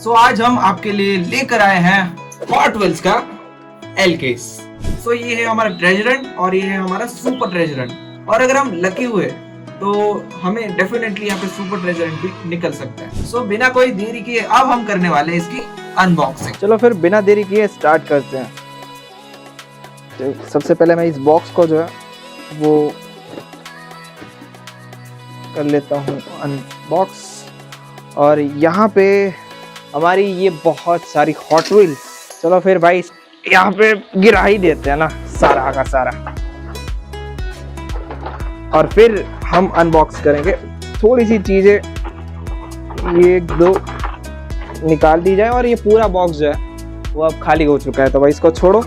सो आज हम आपके लिए लेकर आए हैं हॉट व्हील्स का एल केस। सो ये है हमारा ट्रेजरेंट और ये है हमारा सुपर ट्रेजरेंट। और अगर हम लकी हुए तो हमें डेफिनेटली यहाँ पे सुपर ट्रेजरेंट भी निकल सकता है। सो बिना कोई देरी किए अब हम करने वाले हैं इसकी अनबॉक्सिंग। चलो फिर बिना देरी किए स्टार्ट करते हैं। तो सबसे पहले मैं इस बॉक्स को जो है वो कर लेता हूँ अनबॉक्स। और यहाँ पे हमारी ये बहुत सारी हॉट व्हील्स, चलो फिर भाई यहाँ पे गिरा ही देते हैं ना सारा का सारा, और फिर हम अनबॉक्स करेंगे। थोड़ी सी चीजें ये एक दो निकाल दी जाए और ये पूरा बॉक्स जो है वो अब खाली हो चुका है, तो भाई इसको छोड़ो।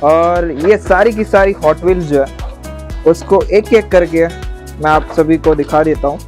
और ये सारी की सारी हॉट व्हील्स जो है उसको एक एक करके मैं आप सभी को दिखा देता हूँ।